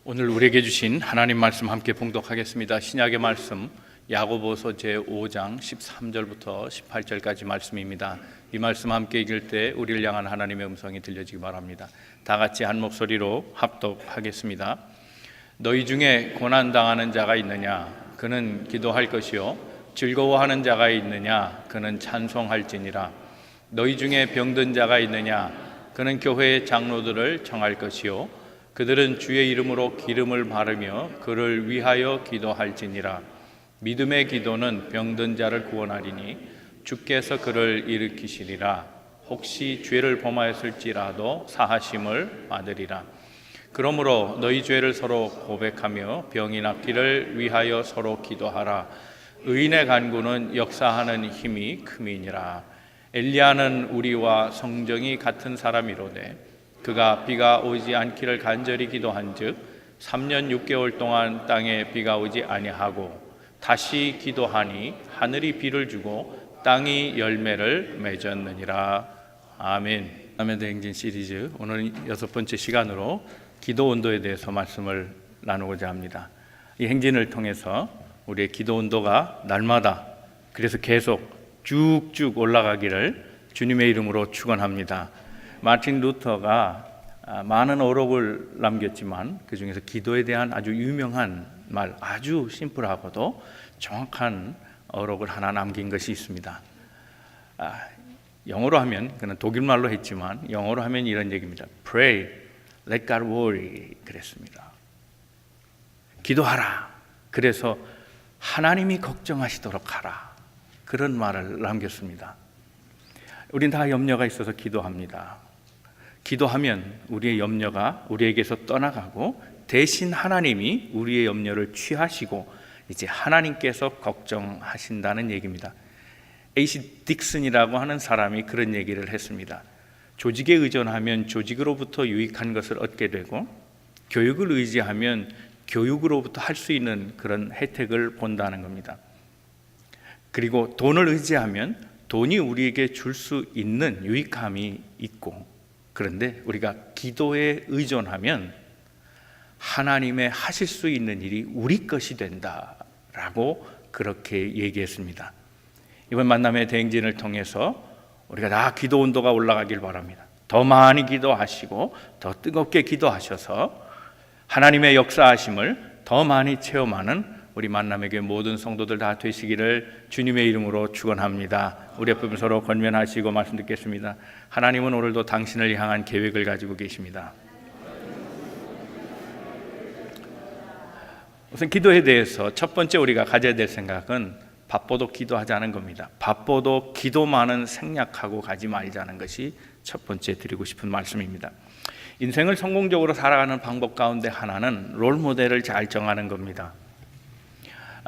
오늘 우리에게 주신 하나님 말씀 함께 봉독하겠습니다. 신약의 말씀 야고보서 제5장 13절부터 18절까지 말씀입니다. 이 말씀 함께 읽을 때 우리를 향한 하나님의 음성이 들려지기 바랍니다. 다 같이 한 목소리로 합독하겠습니다. 너희 중에 고난당하는 자가 있느냐? 그는 기도할 것이요 즐거워하는 자가 있느냐? 그는 찬송할지니라. 너희 중에 병든 자가 있느냐? 그는 교회의 장로들을 청할 것이요 그들은 주의 이름으로 기름을 바르며 그를 위하여 기도할지니라. 믿음의 기도는 병든 자를 구원하리니 주께서 그를 일으키시리라. 혹시 죄를 범하였을지라도 사하심을 받으리라. 그러므로 너희 죄를 서로 고백하며 병이 낫기를 위하여 서로 기도하라. 의인의 간구는 역사하는 힘이 큼이니라. 엘리야는 우리와 성정이 같은 사람이로되 그가 비가 오지 않기를 간절히 기도한즉 3년 6개월 동안 땅에 비가 오지 아니하고 다시 기도하니 하늘이 비를 주고 땅이 열매를 맺었느니라. 아멘. 아멘 대행진 시리즈 오늘은 6번째 시간으로 기도 온도에 대해서 말씀을 나누고자 합니다. 이 행진을 통해서 우리의 기도 온도가 날마다 그래서 계속 쭉쭉 올라가기를 주님의 이름으로 축원합니다. 마틴 루터가 많은 어록을 남겼지만 그 중에서 기도에 대한 아주 유명한 말, 아주 심플하고도 정확한 어록을 하나 남긴 것이 있습니다. 영어로 하면, 그는 독일말로 했지만 영어로 하면 이런 얘기입니다. Pray, let God worry. 그랬습니다. 기도하라. 그래서 하나님이 걱정하시도록 하라. 그런 말을 남겼습니다. 우린 다 염려가 있어서 기도합니다. 기도하면 우리의 염려가 우리에게서 떠나가고 대신 하나님이 우리의 염려를 취하시고 이제 하나님께서 걱정하신다는 얘기입니다. A.C. 딕슨이라고 하는 사람이 그런 얘기를 했습니다. 조직에 의존하면 조직으로부터 유익한 것을 얻게 되고 교육을 의지하면 교육으로부터 할 수 있는 그런 혜택을 본다는 겁니다. 그리고 돈을 의지하면 돈이 우리에게 줄 수 있는 유익함이 있고, 그런데 우리가 기도에 의존하면 하나님의 하실 수 있는 일이 우리 것이 된다라고 그렇게 얘기했습니다. 이번 만남의 대행진을 통해서 우리가 다 기도 온도가 올라가길 바랍니다. 더 많이 기도하시고 더 뜨겁게 기도하셔서 하나님의 역사하심을 더 많이 체험하는 우리 만남의 교회 모든 성도들 다 되시기를 주님의 이름으로 축원합니다. 우리 옆에 서로 권면하시고 말씀 듣겠습니다. 하나님은 오늘도 당신을 향한 계획을 가지고 계십니다. 우선 기도에 대해서 첫 번째 우리가 가져야 될 생각은 바빠도 기도하자는 겁니다. 바빠도 기도만은 생략하고 가지 말자는 것이 첫 번째 드리고 싶은 말씀입니다. 인생을 성공적으로 살아가는 방법 가운데 하나는 롤 모델을 잘 정하는 겁니다.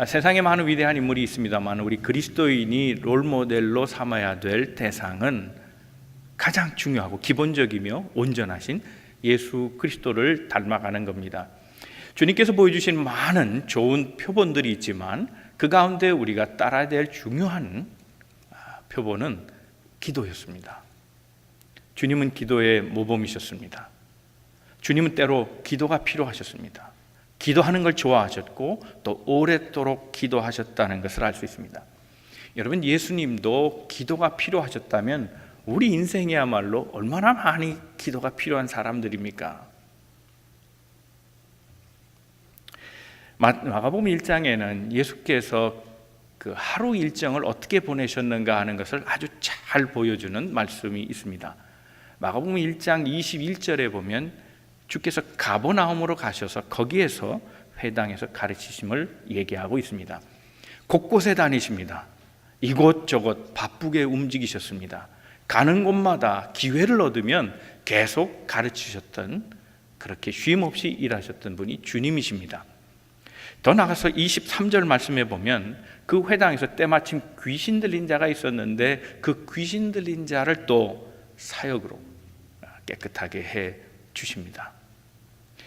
세상에 많은 위대한 인물이 있습니다만 우리 그리스도인이 롤 모델로 삼아야 될 대상은 가장 중요하고 기본적이며 온전하신 예수 그리스도를 닮아가는 겁니다. 주님께서 보여주신 많은 좋은 표본들이 있지만 그 가운데 우리가 따라야 될 중요한 표본은 기도였습니다. 주님은 기도의 모범이셨습니다. 주님은 때로 기도가 필요하셨습니다. 기도하는 걸 좋아하셨고 또 오랫도록 기도하셨다는 것을 알 수 있습니다. 여러분, 예수님도 기도가 필요하셨다면 우리 인생이야말로 얼마나 많이 기도가 필요한 사람들입니까? 마가복음 1장에는 예수께서 그 하루 일정을 어떻게 보내셨는가 하는 것을 아주 잘 보여주는 말씀이 있습니다. 마가복음 1장 21절에 보면 주께서 가버나움으로 가셔서 거기에서 회당에서 가르치심을 얘기하고 있습니다. 곳곳에 다니십니다. 이곳저곳 바쁘게 움직이셨습니다. 가는 곳마다 기회를 얻으면 계속 가르치셨던, 그렇게 쉼없이 일하셨던 분이 주님이십니다. 더 나아가서 23절 말씀에 보면 그 회당에서 때마침 귀신 들린 자가 있었는데 그 귀신 들린 자를 또 사역으로 깨끗하게 해 주십니다.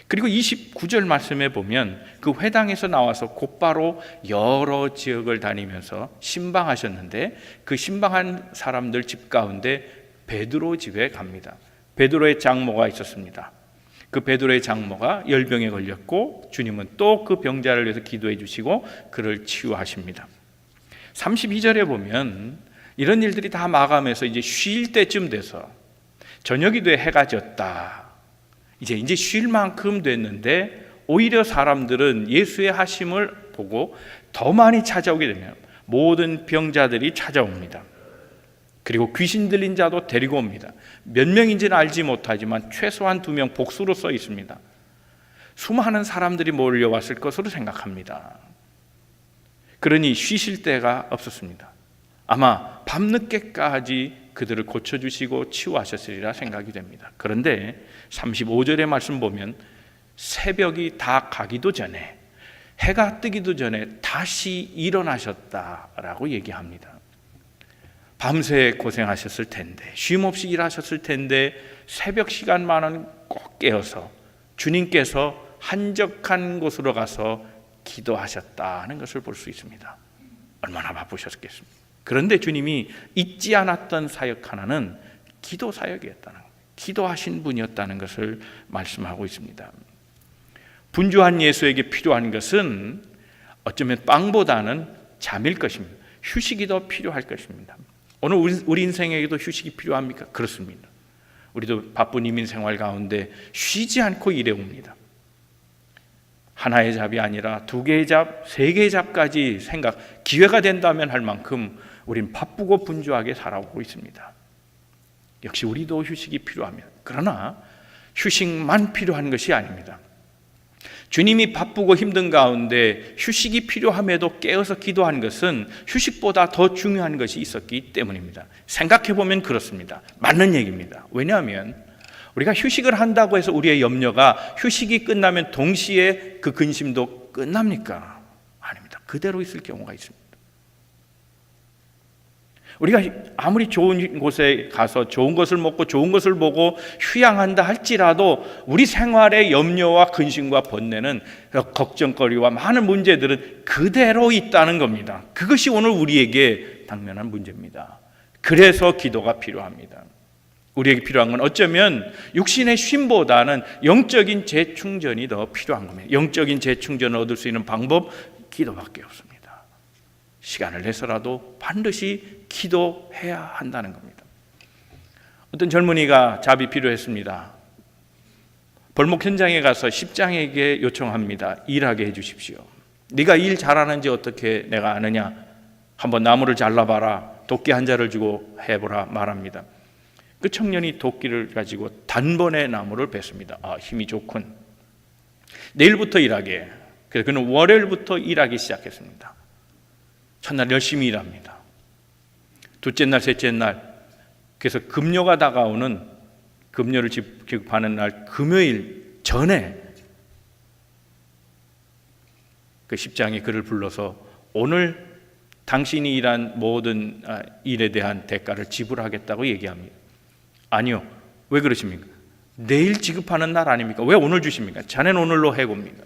그리고 29절 말씀에 보면 그 회당에서 나와서 곧바로 여러 지역을 다니면서 신방하셨는데 그 신방한 사람들 집 가운데 베드로 집에 갑니다. 베드로의 장모가 있었습니다. 그 베드로의 장모가 열병에 걸렸고 주님은 또 그 병자를 위해서 기도해 주시고 그를 치유하십니다. 32절에 보면 이런 일들이 다 마감해서 이제 쉴 때쯤 돼서 저녁이 돼 해가 졌다. 이제 쉴 만큼 됐는데 오히려 사람들은 예수의 하심을 보고 더 많이 찾아오게 되면 모든 병자들이 찾아옵니다. 그리고 귀신 들린 자도 데리고 옵니다. 몇 명인지는 알지 못하지만 최소한 2명 복수로 써 있습니다. 수많은 사람들이 몰려왔을 것으로 생각합니다. 그러니 쉬실 데가 없었습니다. 아마 밤늦게까지 그들을 고쳐주시고 치유하셨으리라 생각이 됩니다. 그런데 35절의 말씀 보면 새벽이 다 가기도 전에, 해가 뜨기도 전에 다시 일어나셨다라고 얘기합니다. 밤새 고생하셨을 텐데, 쉼없이 일하셨을 텐데 새벽 시간만은 꼭 깨어서 주님께서 한적한 곳으로 가서 기도하셨다는 것을 볼 수 있습니다. 얼마나 바쁘셨겠습니까? 그런데 주님이 잊지 않았던 사역 하나는 기도 사역이었다는 거예요. 기도하신 분이었다는 것을 말씀하고 있습니다. 분주한 예수에게 필요한 것은 어쩌면 빵보다는 잠일 것입니다. 휴식이 더 필요할 것입니다. 오늘 우리 인생에게도 휴식이 필요합니까? 그렇습니다. 우리도 바쁜 이민 생활 가운데 쉬지 않고 일해옵니다. 하나의 잡이 아니라 2개의 잡, 3개의 잡까지 기회가 된다면 할 만큼 우린 바쁘고 분주하게 살아오고 있습니다. 역시 우리도 휴식이 필요합니다. 그러나 휴식만 필요한 것이 아닙니다. 주님이 바쁘고 힘든 가운데 휴식이 필요함에도 깨어서 기도한 것은 휴식보다 더 중요한 것이 있었기 때문입니다. 생각해보면 그렇습니다. 맞는 얘기입니다. 왜냐하면 우리가 휴식을 한다고 해서 우리의 염려가 휴식이 끝나면 동시에 그 근심도 끝납니까? 아닙니다. 그대로 있을 경우가 있습니다. 우리가 아무리 좋은 곳에 가서 좋은 것을 먹고 좋은 것을 보고 휴양한다 할지라도 우리 생활의 염려와 근심과 번뇌는, 걱정거리와 많은 문제들은 그대로 있다는 겁니다. 그것이 오늘 우리에게 당면한 문제입니다. 그래서 기도가 필요합니다. 우리에게 필요한 건 어쩌면 육신의 쉼보다는 영적인 재충전이 더 필요한 겁니다. 영적인 재충전을 얻을 수 있는 방법, 기도밖에 없습니다. 시간을 내서라도 반드시 기도해야 한다는 겁니다. 어떤 젊은이가 잡이 필요했습니다. 벌목 현장에 가서 십장에게 요청합니다. 일하게 해주십시오. 네가 일 잘하는지 어떻게 내가 아느냐? 한번 나무를 잘라봐라. 도끼 한 자를 주고 해보라 말합니다. 그 청년이 도끼를 가지고 단번에 나무를 뱄습니다. 힘이 좋군. 내일부터 일하게. 그래서 그는 월요일부터 일하기 시작했습니다. 첫날 열심히 일합니다. 둘째 날, 셋째 날, 그래서 금요가 다가오는, 금요를 지급하는 날 금요일 전에 그 십장이 그를 불러서 오늘 당신이 일한 모든 일에 대한 대가를 지불하겠다고 얘기합니다. 아니요. 왜 그러십니까? 내일 지급하는 날 아닙니까? 왜 오늘 주십니까? 자네는 오늘로 해고입니다.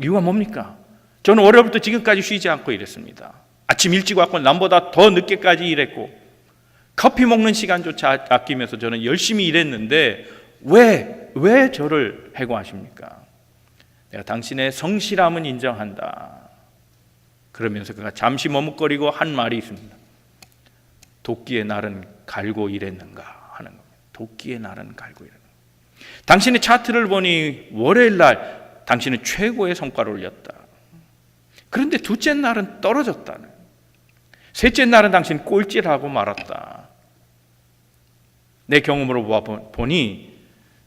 이유가 뭡니까? 저는 월요일부터 지금까지 쉬지 않고 일했습니다. 아침 일찍 왔고 남보다 더 늦게까지 일했고 커피 먹는 시간조차 아끼면서 저는 열심히 일했는데 왜 저를 해고하십니까? 내가 당신의 성실함은 인정한다. 그러면서 그가 잠시 머뭇거리고 한 말이 있습니다. 도끼의 날은 갈고 일했는가 하는 겁니다. 도끼의 날은 갈고 일했는가. 당신의 차트를 보니 월요일 날 당신은 최고의 성과를 올렸다. 그런데 둘째 날은 떨어졌다는, 셋째 날은 당신 꼴찌하고 말았다. 내 경험으로 보니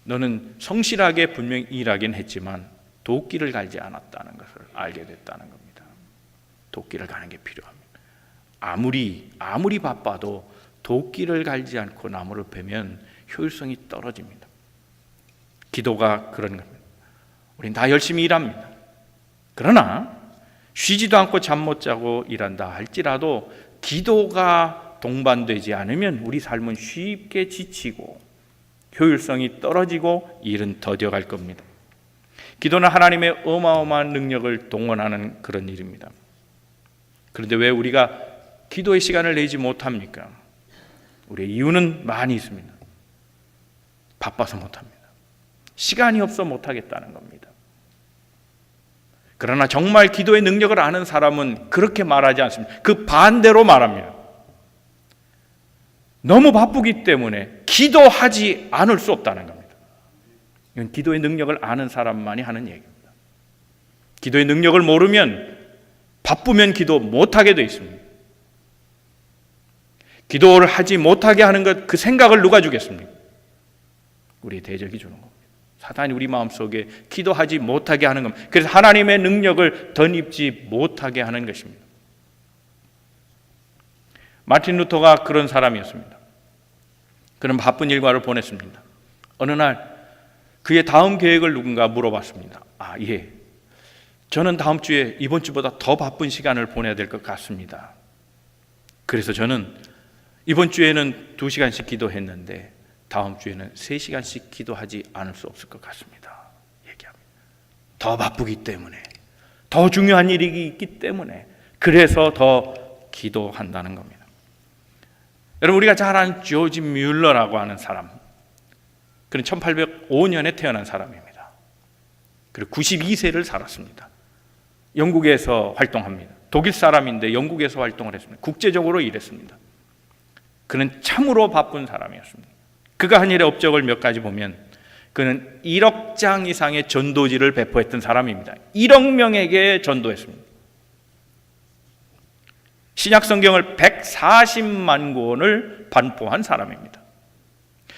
너는 성실하게 분명히 일하긴 했지만 도끼를 갈지 않았다는 것을 알게 됐다는 겁니다. 도끼를 가는 게 필요합니다. 아무리 바빠도 도끼를 갈지 않고 나무를 베면 효율성이 떨어집니다. 기도가 그런 겁니다. 우린 다 열심히 일합니다. 그러나 쉬지도 않고 잠 못 자고 일한다 할지라도 기도가 동반되지 않으면 우리 삶은 쉽게 지치고 효율성이 떨어지고 일은 더뎌갈 겁니다. 기도는 하나님의 어마어마한 능력을 동원하는 그런 일입니다. 그런데 왜 우리가 기도의 시간을 내지 못합니까? 우리의 이유는 많이 있습니다. 바빠서 못합니다. 시간이 없어 못하겠다는 겁니다. 그러나 정말 기도의 능력을 아는 사람은 그렇게 말하지 않습니다. 그 반대로 말합니다. 너무 바쁘기 때문에 기도하지 않을 수 없다는 겁니다. 이건 기도의 능력을 아는 사람만이 하는 얘기입니다. 기도의 능력을 모르면 바쁘면 기도 못하게 돼 있습니다. 기도를 하지 못하게 하는 것, 그 생각을 누가 주겠습니까? 우리 대적이 주는 겁니다. 사단이 우리 마음속에 기도하지 못하게 하는 겁니다. 그래서 하나님의 능력을 덧입지 못하게 하는 것입니다. 마틴 루터가 그런 사람이었습니다. 그는 바쁜 일과를 보냈습니다. 어느 날 그의 다음 계획을 누군가 물어봤습니다. 예, 저는 다음 주에 이번 주보다 더 바쁜 시간을 보내야 될 것 같습니다. 그래서 저는 이번 주에는 2시간씩 기도했는데 다음 주에는 3시간씩 기도하지 않을 수 없을 것 같습니다. 얘기합니다. 더 바쁘기 때문에, 더 중요한 일이 있기 때문에, 그래서 더 기도한다는 겁니다. 여러분, 우리가 잘 아는 조지 뮬러라고 하는 사람, 그는 1805년에 태어난 사람입니다. 그리고 92세를 살았습니다. 영국에서 활동합니다. 독일 사람인데 영국에서 활동을 했습니다. 국제적으로 일했습니다. 그는 참으로 바쁜 사람이었습니다. 그가 한 일의 업적을 몇 가지 보면 그는 1억 장 이상의 전도지를 배포했던 사람입니다. 1억 명에게 전도했습니다. 신약 성경을 140만 권을 반포한 사람입니다.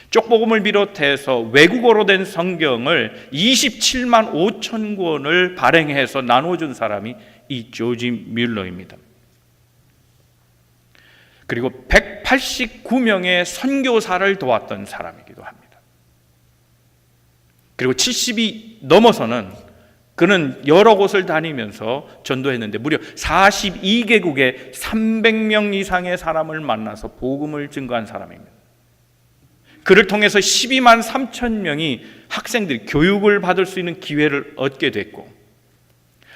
쪽복음을 비롯해서 외국어로 된 성경을 27만 5천 권을 발행해서 나눠준 사람이 이 조지 뮬러입니다. 그리고 189명의 선교사를 도왔던 사람이기도 합니다. 그리고 70이 넘어서는 그는 여러 곳을 다니면서 전도했는데 무려 42개국에 300명 이상의 사람을 만나서 복음을 증거한 사람입니다. 그를 통해서 12만 3천 명이 학생들이 교육을 받을 수 있는 기회를 얻게 됐고,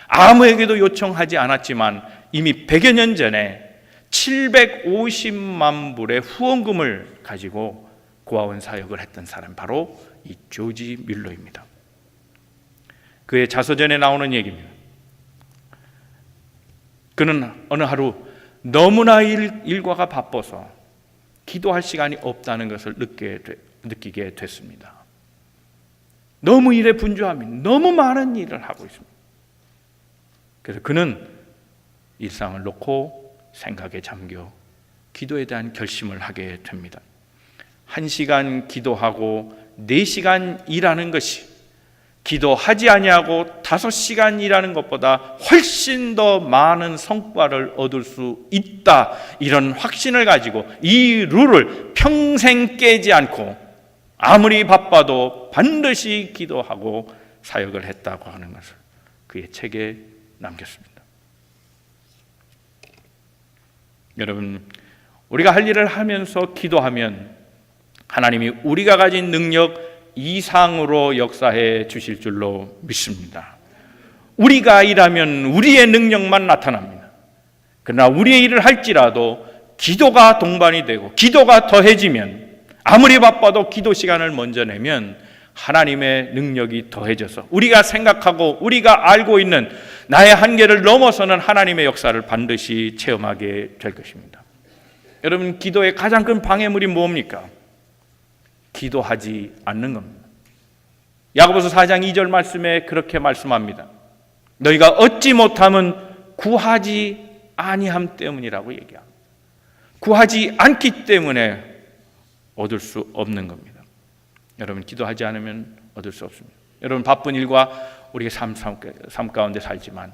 아무에게도 요청하지 않았지만 이미 100여 년 전에 750만 불의 후원금을 가지고 고아원 사역을 했던 사람, 바로 이 조지 뮬러입니다. 그의 자서전에 나오는 얘기입니다. 그는 어느 하루 너무나 일과가 바빠서 기도할 시간이 없다는 것을 느끼게 됐습니다. 너무 일에 분주함이, 너무 많은 일을 하고 있습니다. 그래서 그는 일상을 놓고 생각에 잠겨 기도에 대한 결심을 하게 됩니다. 1시간 기도하고 4시간 일하는 것이 기도하지 아니하고 5시간 일하는 것보다 훨씬 더 많은 성과를 얻을 수 있다, 이런 확신을 가지고 이 룰을 평생 깨지 않고 아무리 바빠도 반드시 기도하고 사역을 했다고 하는 것을 그의 책에 남겼습니다. 여러분, 우리가 할 일을 하면서 기도하면 하나님이 우리가 가진 능력 이상으로 역사해 주실 줄로 믿습니다. 우리가 일하면 우리의 능력만 나타납니다. 그러나 우리의 일을 할지라도 기도가 동반이 되고 기도가 더해지면, 아무리 바빠도 기도 시간을 먼저 내면 하나님의 능력이 더해져서 우리가 생각하고 우리가 알고 있는 나의 한계를 넘어서는 하나님의 역사를 반드시 체험하게 될 것입니다. 여러분, 기도의 가장 큰 방해물이 뭡니까? 기도하지 않는 겁니다. 야고보서 4장 2절 말씀에 그렇게 말씀합니다. 너희가 얻지 못함은 구하지 아니함 때문이라고 얘기합니다. 구하지 않기 때문에 얻을 수 없는 겁니다. 여러분, 기도하지 않으면 얻을 수 없습니다. 여러분, 바쁜 일과 우리의 삶 가운데 살지만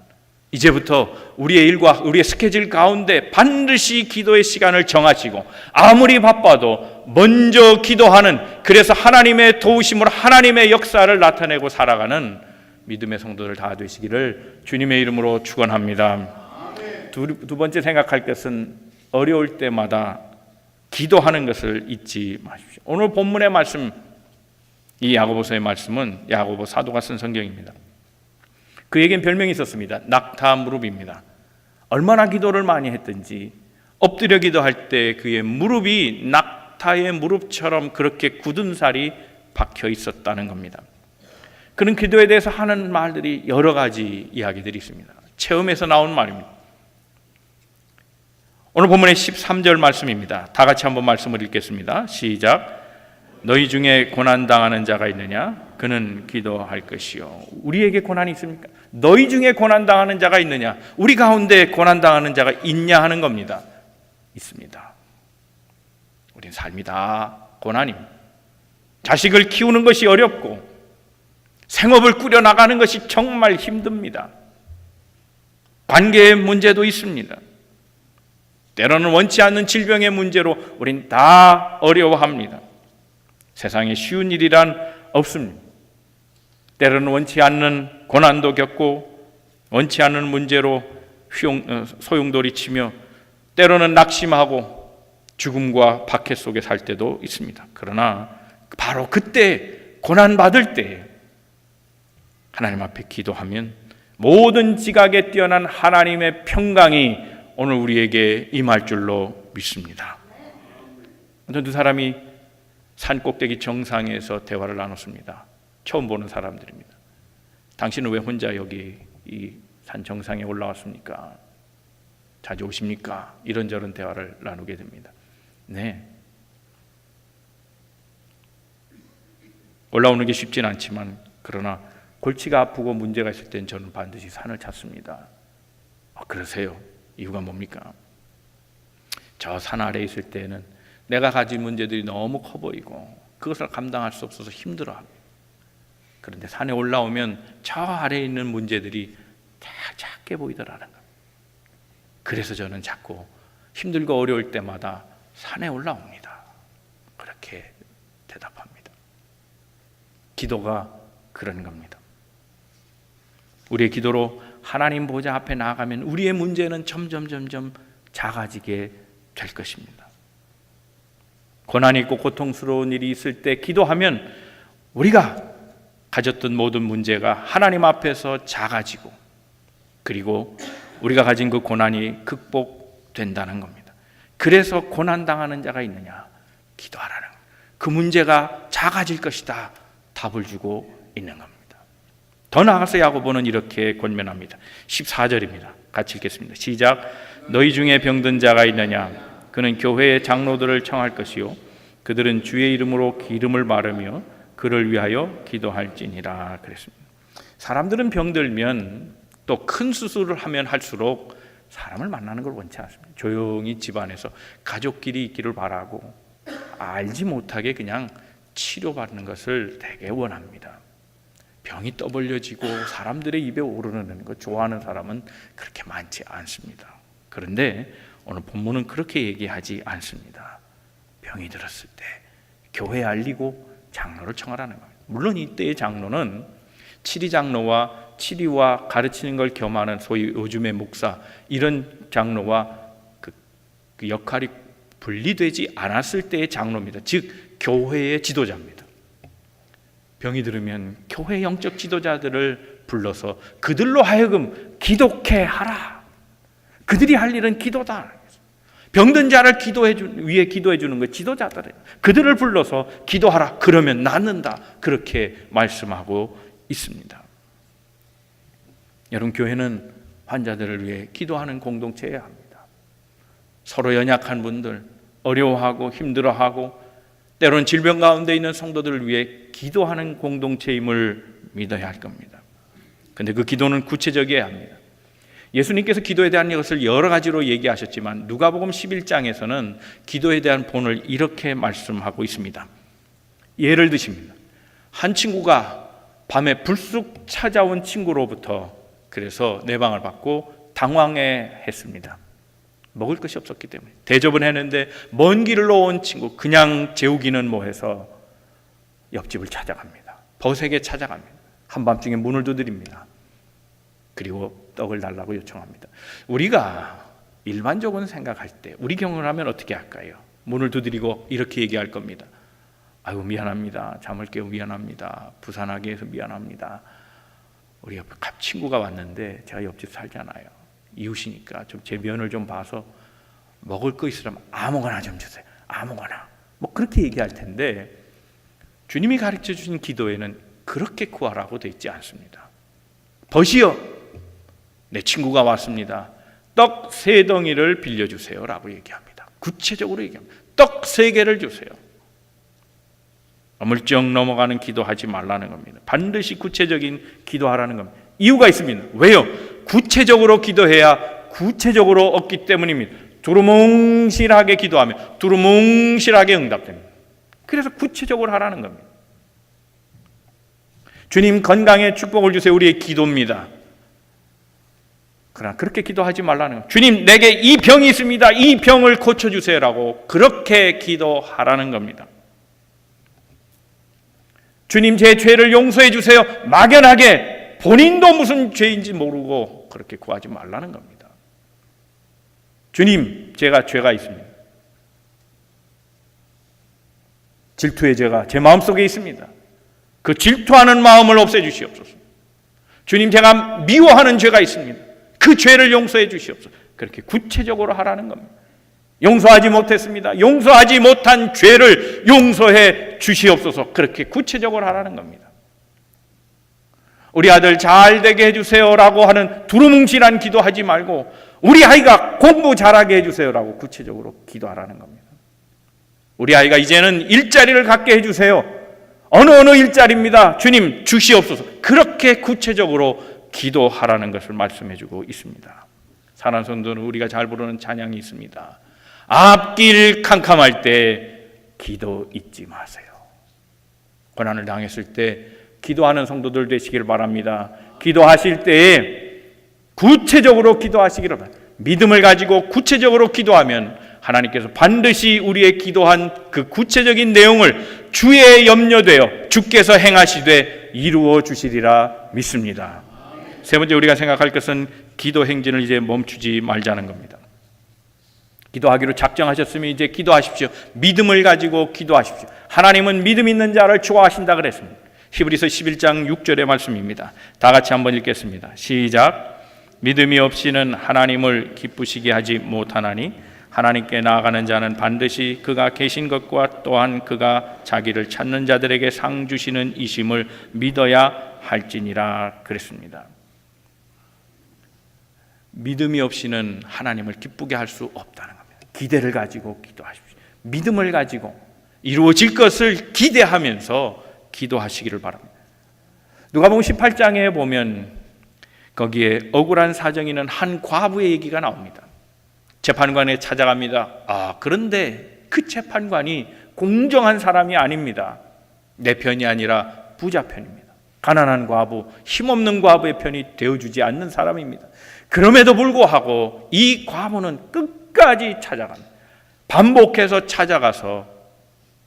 이제부터 우리의 일과 우리의 스케줄 가운데 반드시 기도의 시간을 정하시고, 아무리 바빠도 먼저 기도하는, 그래서 하나님의 도우심으로 하나님의 역사를 나타내고 살아가는 믿음의 성도들 다 되시기를 주님의 이름으로 축원합니다. 두 번째 생각할 것은 어려울 때마다 기도하는 것을 잊지 마십시오. 오늘 본문의 말씀, 이 야고보서의 말씀은 야고보 사도가 쓴 성경입니다. 그에겐 별명이 있었습니다. 낙타 무릎입니다. 얼마나 기도를 많이 했든지 엎드려 기도할 때 그의 무릎이 낙타의 무릎처럼 그렇게 굳은 살이 박혀 있었다는 겁니다. 그런 기도에 대해서 하는 말들이 여러 가지 이야기들이 있습니다. 체험에서 나온 말입니다. 오늘 본문의 13절 말씀입니다. 다 같이 한번 말씀을 읽겠습니다. 시작. 너희 중에 고난당하는 자가 있느냐? 그는 기도할 것이요. 우리에게 고난이 있습니까? 너희 중에 고난당하는 자가 있느냐? 우리 가운데 고난당하는 자가 있냐 하는 겁니다. 있습니다. 우린 삶이 다 고난입니다. 자식을 키우는 것이 어렵고 생업을 꾸려나가는 것이 정말 힘듭니다. 관계의 문제도 있습니다. 때로는 원치 않는 질병의 문제로 우린 다 어려워합니다. 세상에 쉬운 일이란 없습니다. 때로는 원치 않는 고난도 겪고 원치 않는 문제로 소용돌이치며 때로는 낙심하고 죽음과 박해 속에 살 때도 있습니다. 그러나 바로 그때 고난받을 때 하나님 앞에 기도하면 모든 지각에 뛰어난 하나님의 평강이 오늘 우리에게 임할 줄로 믿습니다. 어떤 두 사람이 산 꼭대기 정상에서 대화를 나눴습니다. 처음 보는 사람들입니다. 당신은 왜 혼자 여기 이 산 정상에 올라왔습니까? 자주 오십니까? 이런저런 대화를 나누게 됩니다. 네. 올라오는 게 쉽진 않지만 그러나 골치가 아프고 문제가 있을 땐 저는 반드시 산을 찾습니다. 그러세요? 이유가 뭡니까? 저 산 아래에 있을 때는 내가 가진 문제들이 너무 커 보이고 그것을 감당할 수 없어서 힘들어합니다. 그런데 산에 올라오면 저 아래에 있는 문제들이 다 작게 보이더라는 겁니다. 그래서 저는 자꾸 힘들고 어려울 때마다 산에 올라옵니다. 그렇게 대답합니다. 기도가 그런 겁니다. 우리의 기도로 하나님 보좌 앞에 나아가면 우리의 문제는 점점 작아지게 될 것입니다. 고난이 있고 고통스러운 일이 있을 때 기도하면 우리가 가졌던 모든 문제가 하나님 앞에서 작아지고 그리고 우리가 가진 그 고난이 극복된다는 겁니다. 그래서 고난당하는 자가 있느냐? 기도하라는 겁니다. 그 문제가 작아질 것이다. 답을 주고 있는 겁니다. 더 나아가서 야고보는 이렇게 권면합니다. 14절입니다. 같이 읽겠습니다. 시작. 너희 중에 병든 자가 있느냐? 그는 교회의 장로들을 청할 것이요 그들은 주의 이름으로 기름을 바르며 그를 위하여 기도할지니라 그랬습니다. 사람들은 병들면 또 큰 수술을 하면 할수록 사람을 만나는 걸 원치 않습니다. 조용히 집안에서 가족끼리 있기를 바라고 알지 못하게 그냥 치료받는 것을 되게 원합니다. 병이 떠벌려지고 사람들의 입에 오르는 것 좋아하는 사람은 그렇게 많지 않습니다. 그런데 오늘 본문은 그렇게 얘기하지 않습니다. 병이 들었을 때 교회에 알리고 장로를 청하라는 겁니다. 물론 이때의 장로는 치리장로와 치리와 가르치는 걸 겸하는 소위 요즘의 목사 이런 장로와 그 역할이 분리되지 않았을 때의 장로입니다. 즉 교회의 지도자입니다. 병이 들으면 교회 영적 지도자들을 불러서 그들로 하여금 기독해 하라. 그들이 할 일은 기도다. 병든 자를 위해 기도해 주는 거 지도자들이에요. 그들을 불러서 기도하라. 그러면 낫는다. 그렇게 말씀하고 있습니다. 여러분, 교회는 환자들을 위해 기도하는 공동체여야 합니다. 서로 연약한 분들, 어려워하고 힘들어하고 때로는 질병 가운데 있는 성도들을 위해 기도하는 공동체임을 믿어야 할 겁니다. 그런데 그 기도는 구체적이어야 합니다. 예수님께서 기도에 대한 것을 여러 가지로 얘기하셨지만 누가복음 11장에서는 기도에 대한 본을 이렇게 말씀하고 있습니다. 예를 드십니다. 한 친구가 밤에 불쑥 찾아온 친구로부터 그래서 내방을 받고 당황해 했습니다. 먹을 것이 없었기 때문에 대접은 했는데 먼 길로 온 친구 그냥 재우기는 뭐해서 옆집을 찾아갑니다. 버색에 찾아갑니다. 한밤중에 문을 두드립니다. 그리고 떡을 달라고 요청합니다. 우리가 일반적으로 생각할 때 우리 경험을 하면 어떻게 할까요? 문을 두드리고 이렇게 얘기할 겁니다. 아유 미안합니다. 잠을 깨워 미안합니다. 부산하게 해서 미안합니다. 우리 옆에 친구가 왔는데 제가 옆집 살잖아요. 이웃이니까 좀 제 면을 좀 봐서 먹을 거 있으면 아무거나 좀 주세요. 아무거나. 뭐 그렇게 얘기할 텐데 주님이 가르쳐 주신 기도에는 그렇게 구하라고 되어 있지 않습니다. 벗이여, 내 친구가 왔습니다. 떡 3덩이를 빌려주세요 라고 얘기합니다. 구체적으로 얘기합니다. 떡 3개를 주세요. 어물쩍 넘어가는 기도하지 말라는 겁니다. 반드시 구체적인 기도하라는 겁니다. 이유가 있습니다. 왜요? 구체적으로 기도해야 구체적으로 얻기 때문입니다. 두루뭉실하게 기도하면 두루뭉실하게 응답됩니다. 그래서 구체적으로 하라는 겁니다. 주님 건강에 축복을 주세요. 우리의 기도입니다. 그러나 그렇게 기도하지 말라는 겁니다. 주님 내게 이 병이 있습니다. 이 병을 고쳐주세요라고 그렇게 기도하라는 겁니다. 주님 제 죄를 용서해 주세요. 막연하게 본인도 무슨 죄인지 모르고 그렇게 구하지 말라는 겁니다. 주님 제가 죄가 있습니다. 질투의 죄가 제 마음속에 있습니다. 그 질투하는 마음을 없애주시옵소서. 주님 제가 미워하는 죄가 있습니다. 그 죄를 용서해 주시옵소서. 그렇게 구체적으로 하라는 겁니다. 용서하지 못했습니다. 용서하지 못한 죄를 용서해 주시옵소서. 그렇게 구체적으로 하라는 겁니다. 우리 아들 잘 되게 해주세요라고 하는 두루뭉실한 기도하지 말고 우리 아이가 공부 잘하게 해주세요라고 구체적으로 기도하라는 겁니다. 우리 아이가 이제는 일자리를 갖게 해주세요. 어느 일자리입니다. 주님 주시옵소서. 그렇게 구체적으로 기도하라는 것을 말씀해주고 있습니다. 사랑하는 성도는 우리가 잘 부르는 찬양이 있습니다. 앞길 캄캄할 때 기도 잊지 마세요. 고난을 당했을 때 기도하는 성도들 되시길 바랍니다. 기도하실 때에 구체적으로 기도하시기를 바랍니다. 믿음을 가지고 구체적으로 기도하면 하나님께서 반드시 우리의 기도한 그 구체적인 내용을 주의 염려되어 주께서 행하시되 이루어 주시리라 믿습니다. 세 번째 우리가 생각할 것은 기도 행진을 이제 멈추지 말자는 겁니다. 기도하기로 작정하셨으면 이제 기도하십시오. 믿음을 가지고 기도하십시오. 하나님은 믿음 있는 자를 좋아하신다 그랬습니다. 히브리서 11장 6절의 말씀입니다. 다 같이 한번 읽겠습니다. 시작. 믿음이 없이는 하나님을 기쁘시게 하지 못하나니 하나님께 나아가는 자는 반드시 그가 계신 것과 또한 그가 자기를 찾는 자들에게 상 주시는 이심을 믿어야 할지니라 그랬습니다. 믿음이 없이는 하나님을 기쁘게 할 수 없다는 겁니다. 기대를 가지고 기도하십시오. 믿음을 가지고 이루어질 것을 기대하면서 기도하시기를 바랍니다. 누가복음 18장에 보면 거기에 억울한 사정이 있는 한 과부의 얘기가 나옵니다. 재판관에 찾아갑니다. 그런데 그 재판관이 공정한 사람이 아닙니다. 내 편이 아니라 부자 편입니다. 가난한 과부, 힘없는 과부의 편이 되어주지 않는 사람입니다. 그럼에도 불구하고 이 과부는 끝까지 찾아갑니다. 반복해서 찾아가서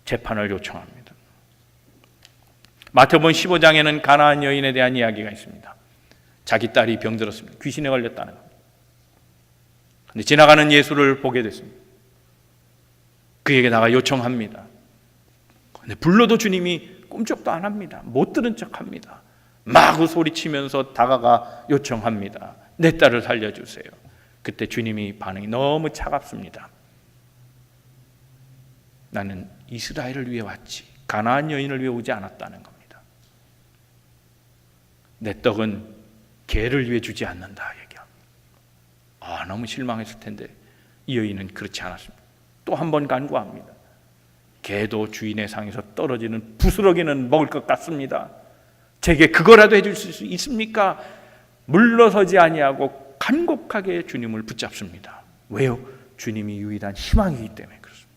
재판을 요청합니다. 마태복음 15장에는 가나안 여인에 대한 이야기가 있습니다. 자기 딸이 병들었습니다. 귀신에 걸렸다는 겁니다. 근데 지나가는 예수를 보게 됐습니다. 그에게 나가 요청합니다. 근데 불러도 주님이 꿈쩍도 안 합니다. 못 들은 척합니다. 마구 소리치면서 다가가 요청합니다. 내 딸을 살려주세요. 그때 주님이 반응이 너무 차갑습니다. 나는 이스라엘을 위해 왔지 가나안 여인을 위해 오지 않았다는 겁니다. 내 떡은 개를 위해 주지 않는다 얘기합니다. 너무 실망했을 텐데 이 여인은 그렇지 않았습니다. 또 한 번 간구합니다. 개도 주인의 상에서 떨어지는 부스러기는 먹을 것 같습니다. 제게 그거라도 해줄 수 있습니까? 물러서지 아니하고 간곡하게 주님을 붙잡습니다. 왜요? 주님이 유일한 희망이기 때문에 그렇습니다.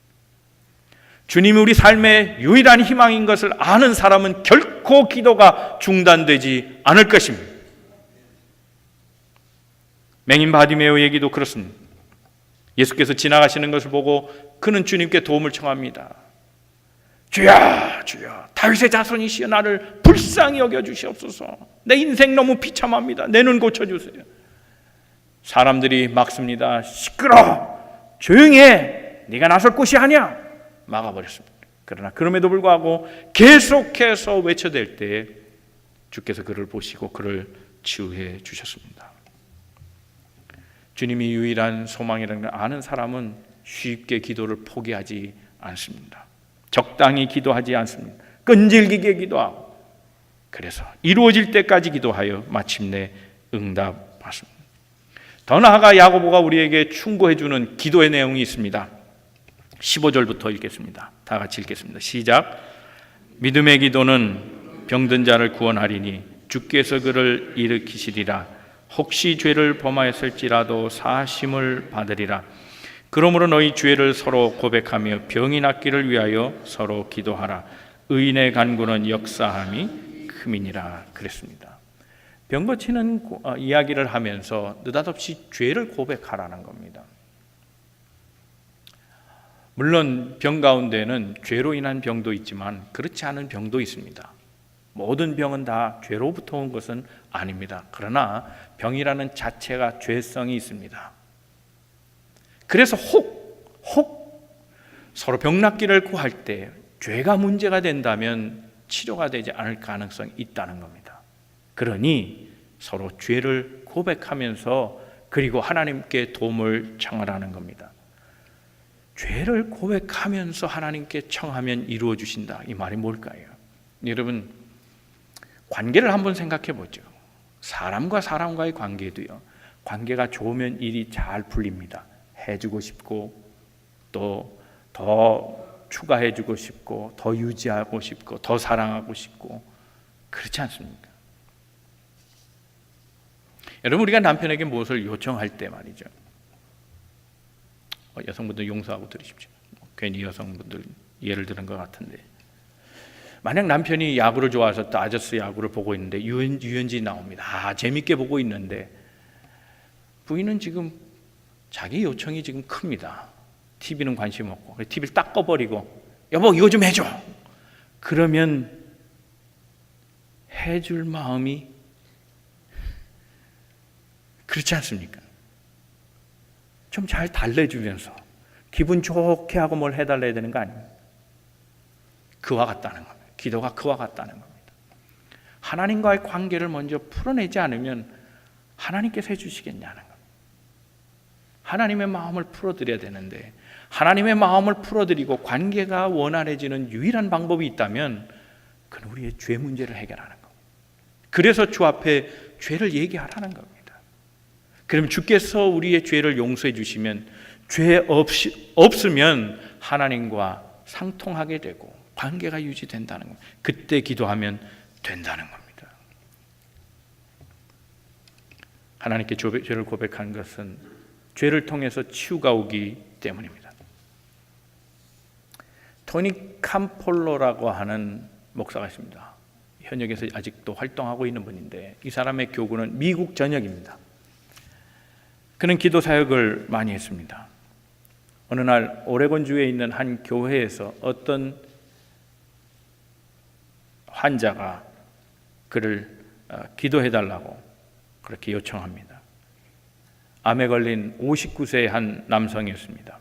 주님이 우리 삶의 유일한 희망인 것을 아는 사람은 결코 기도가 중단되지 않을 것입니다. 맹인 바디메오 얘기도 그렇습니다. 예수께서 지나가시는 것을 보고 그는 주님께 도움을 청합니다. 주야, 주야, 다윗의 자손이시여 나를 불쌍히 여겨주시옵소서. 내 인생 너무 비참합니다. 내 눈 고쳐주세요. 사람들이 막습니다. 시끄러워, 조용히 해, 네가 나설 곳이 아니야. 막아버렸습니다. 그러나 그럼에도 불구하고 계속해서 외쳐댈 때 주께서 그를 보시고 그를 치유해 주셨습니다. 주님이 유일한 소망이라는 걸 아는 사람은 쉽게 기도를 포기하지 않습니다. 적당히 기도하지 않습니다. 끈질기게 기도하고 그래서 이루어질 때까지 기도하여 마침내 응답받습니다. 더 나아가 야고보가 우리에게 충고해 주는 기도의 내용이 있습니다. 15절부터 읽겠습니다. 다 같이 읽겠습니다. 시작. 믿음의 기도는 병든 자를 구원하리니 주께서 그를 일으키시리라. 혹시 죄를 범하였을지라도 사심을 받으리라. 그러므로 너희 죄를 서로 고백하며 병이 낫기를 위하여 서로 기도하라. 의인의 간구는 역사함이 큼이니라. 그랬습니다. 병 고치는 이야기를 하면서 느닷없이 죄를 고백하라는 겁니다. 물론 병 가운데는 죄로 인한 병도 있지만 그렇지 않은 병도 있습니다. 모든 병은 다 죄로부터 온 것은 아닙니다. 그러나 병이라는 자체가 죄성이 있습니다. 그래서 혹 서로 병 낫기를 구할 때 죄가 문제가 된다면 치료가 되지 않을 가능성이 있다는 겁니다. 그러니 서로 죄를 고백하면서 그리고 하나님께 도움을 청하라는 겁니다. 죄를 고백하면서 하나님께 청하면 이루어 주신다. 이 말이 뭘까요? 여러분, 관계를 한번 생각해 보죠. 사람과 사람과의 관계도요. 관계가 좋으면 일이 잘 풀립니다. 해주고 싶고 또 더 추가해주고 싶고 더 유지하고 싶고 더 사랑하고 싶고 그렇지 않습니까? 여러분, 우리가 남편에게 무엇을 요청할 때 말이죠. 여성분들 용서하고 들으십시오. 괜히 여성분들 예를 들은 것 같은데, 만약 남편이 야구를 좋아해서 다저스 야구를 보고 있는데 유현진 나옵니다. 재밌게 보고 있는데 부인은 지금 자기 요청이 지금 큽니다. TV는 관심 없고 TV를 딱 꺼버리고 여보 이거 좀 해줘. 그러면 해줄 마음이 그렇지 않습니까? 좀 잘 달래주면서 기분 좋게 하고 뭘 해달라야 되는 거 아닙니까? 그와 같다는 겁니다. 기도가 그와 같다는 겁니다. 하나님과의 관계를 먼저 풀어내지 않으면 하나님께서 해주시겠냐는 겁니다. 하나님의 마음을 풀어드려야 되는데 하나님의 마음을 풀어드리고 관계가 원활해지는 유일한 방법이 있다면 그건 우리의 죄 문제를 해결하는 겁니다. 그래서 주 앞에 죄를 얘기하라는 겁니다. 그럼 주께서 우리의 죄를 용서해 주시면 죄 없으면 하나님과 상통하게 되고 관계가 유지된다는 겁니다. 그때 기도하면 된다는 겁니다. 하나님께 죄를 고백한 것은 죄를 통해서 치유가 오기 때문입니다. 토니 캄폴로라고 하는 목사가 있습니다. 현역에서 아직도 활동하고 있는 분인데 이 사람의 교구는 미국 전역입니다. 그는 기도 사역을 많이 했습니다. 어느 날 오레곤주에 있는 한 교회에서 어떤 환자가 그를 기도해달라고 그렇게 요청합니다. 암에 걸린 59세의 한 남성이었습니다.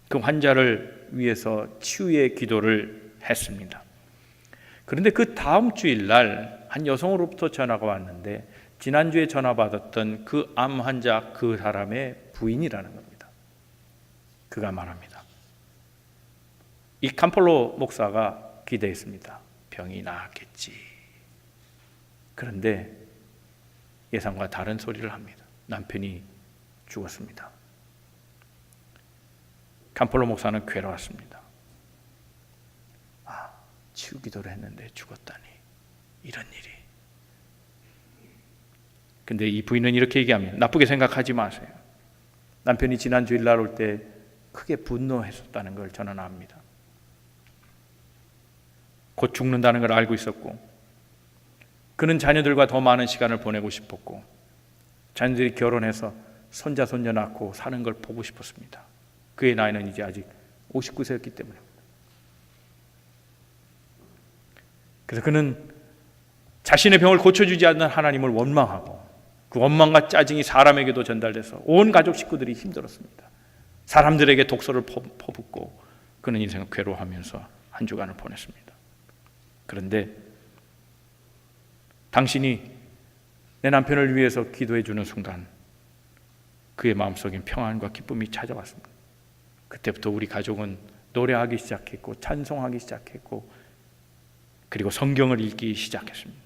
그 환자를 위해서 치유의 기도를 했습니다. 그런데 그 다음 주일날 한 여성으로부터 전화가 왔는데 지난주에 전화 받았던 그 암 환자 그 사람의 부인이라는 겁니다. 그가 말합니다. 이 캄폴로 목사가 기도했습니다. 병이 나았겠지. 그런데 예상과 다른 소리를 합니다. 남편이 죽었습니다. 캄폴로 목사는 괴로웠습니다. 치유 기도를 했는데 죽었다니, 이런 일이. 근데 이 부인은 이렇게 얘기합니다. 나쁘게 생각하지 마세요. 남편이 지난 주일날 올 때 크게 분노했었다는 걸 저는 압니다. 곧 죽는다는 걸 알고 있었고 그는 자녀들과 더 많은 시간을 보내고 싶었고 자녀들이 결혼해서 손자 손녀 낳고 사는 걸 보고 싶었습니다. 그의 나이는 이제 아직 59세였기 때문입니다. 그래서 그는 자신의 병을 고쳐주지 않는 하나님을 원망하고 그 원망과 짜증이 사람에게도 전달돼서 온 가족 식구들이 힘들었습니다. 사람들에게 독소를 퍼붓고 그는 인생을 괴로워하면서 한 주간을 보냈습니다. 그런데 당신이 내 남편을 위해서 기도해 주는 순간 그의 마음속엔 평안과 기쁨이 찾아왔습니다. 그때부터 우리 가족은 노래하기 시작했고 찬송하기 시작했고 그리고 성경을 읽기 시작했습니다.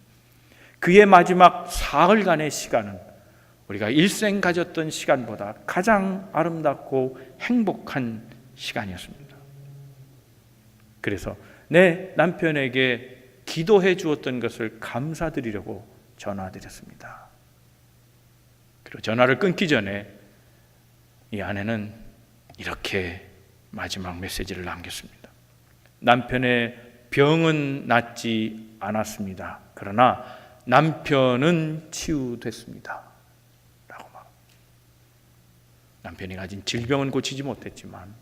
그의 마지막 사흘간의 시간은 우리가 일생 가졌던 시간보다 가장 아름답고 행복한 시간이었습니다. 그래서 내 남편에게 기도해 주었던 것을 감사드리려고 전화드렸습니다. 그리고 전화를 끊기 전에 이 아내는 이렇게 마지막 메시지를 남겼습니다. 남편의 병은 낫지 않았습니다. 그러나 남편은 치유됐습니다. 라고 말. 남편이 가진 질병은 고치지 못했지만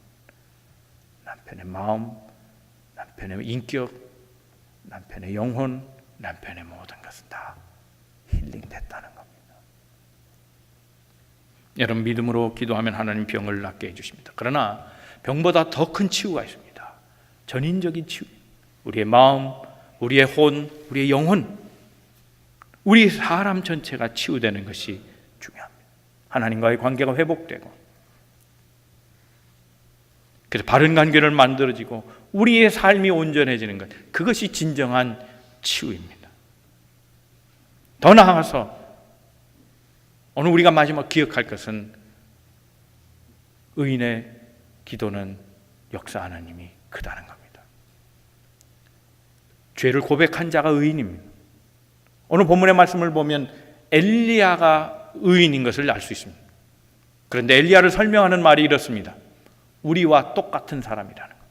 남편의 마음, 남편의 인격, 남편의 영혼, 남편의 모든 것은 다 힐링됐다는 겁니다. 여러분, 믿음으로 기도하면 하나님 병을 낫게 해주십니다. 그러나 병보다 더 큰 치유가 있습니다. 전인적인 치유. 우리의 마음, 우리의 혼, 우리의 영혼, 우리 사람 전체가 치유되는 것이 중요합니다. 하나님과의 관계가 회복되고, 그래서 바른 관계를 만들어지고 우리의 삶이 온전해지는 것, 그것이 진정한 치유입니다. 더 나아가서 오늘 우리가 마지막 기억할 것은 의인의 기도는 역사하는 힘이 크다는 겁니다. 죄를 고백한 자가 의인입니다. 오늘 본문의 말씀을 보면 엘리야가 의인인 것을 알 수 있습니다. 그런데 엘리야를 설명하는 말이 이렇습니다. 우리와 똑같은 사람이라는 것.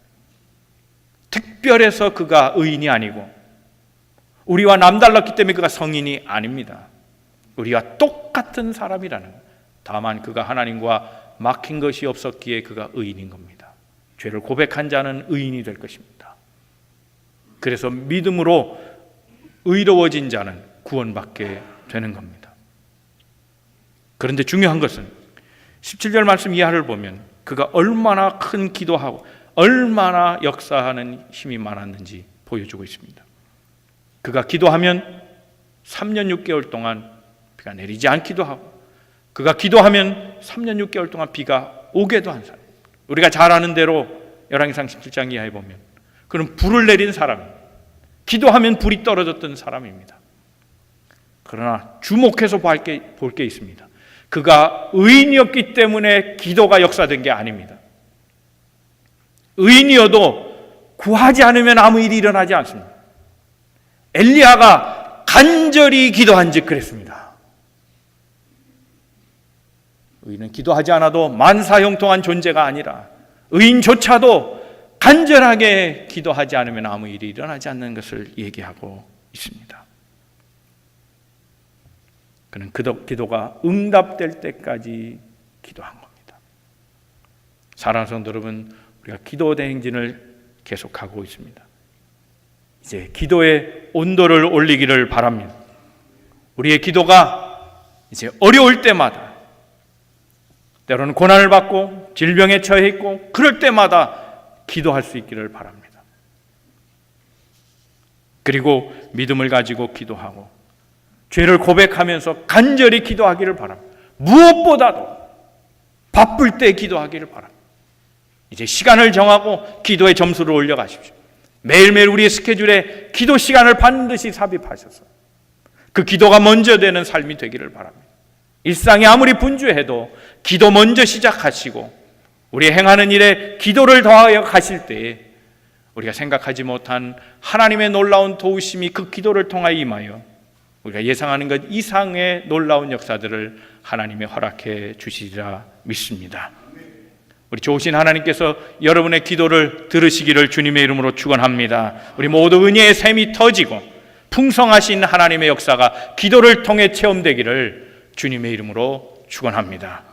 특별해서 그가 의인이 아니고 우리와 남달랐기 때문에 그가 성인이 아닙니다. 우리와 똑같은 사람이라는 것. 다만 그가 하나님과 막힌 것이 없었기에 그가 의인인 겁니다. 죄를 고백한 자는 의인이 될 것입니다. 그래서 믿음으로 의로워진 자는 구원받게 되는 겁니다. 그런데 중요한 것은 17절 말씀 이하를 보면 그가 얼마나 큰 기도하고 얼마나 역사하는 힘이 많았는지 보여주고 있습니다. 그가 기도하면 3년 6개월 동안 비가 내리지 않기도 하고, 그가 기도하면 3년 6개월 동안 비가 오게도 한 사람. 우리가 잘 아는 대로 열왕기상 17장 이하에 보면 그는 불을 내린 사람입니다. 기도하면 불이 떨어졌던 사람입니다. 그러나 주목해서 볼 게 있습니다. 그가 의인이었기 때문에 기도가 역사된 게 아닙니다. 의인이어도 구하지 않으면 아무 일이 일어나지 않습니다. 엘리야가 간절히 기도한즉 그랬습니다. 의인은 기도하지 않아도 만사형통한 존재가 아니라 의인조차도 간절하게 기도하지 않으면 아무 일이 일어나지 않는 것을 얘기하고 있습니다. 그는 기도가 응답될 때까지 기도한 겁니다. 사랑하는 성도 여러분, 우리가 기도 대행진을 계속하고 있습니다. 이제 기도의 온도를 올리기를 바랍니다. 우리의 기도가 이제 어려울 때마다, 때로는 고난을 받고 질병에 처해 있고 그럴 때마다 기도할 수 있기를 바랍니다. 그리고 믿음을 가지고 기도하고 죄를 고백하면서 간절히 기도하기를 바랍니다. 무엇보다도 바쁠 때 기도하기를 바랍니다. 이제 시간을 정하고 기도의 점수를 올려가십시오. 매일매일 우리의 스케줄에 기도 시간을 반드시 삽입하셔서 그 기도가 먼저 되는 삶이 되기를 바랍니다. 일상이 아무리 분주해도 기도 먼저 시작하시고 우리 행하는 일에 기도를 더하여 가실 때에 우리가 생각하지 못한 하나님의 놀라운 도우심이 그 기도를 통하여 임하여 우리가 예상하는 것 이상의 놀라운 역사들을 하나님이 허락해 주시리라 믿습니다. 우리 좋으신 하나님께서 여러분의 기도를 들으시기를 주님의 이름으로 축원합니다. 우리 모두 은혜의 샘이 터지고 풍성하신 하나님의 역사가 기도를 통해 체험되기를 주님의 이름으로 축원합니다.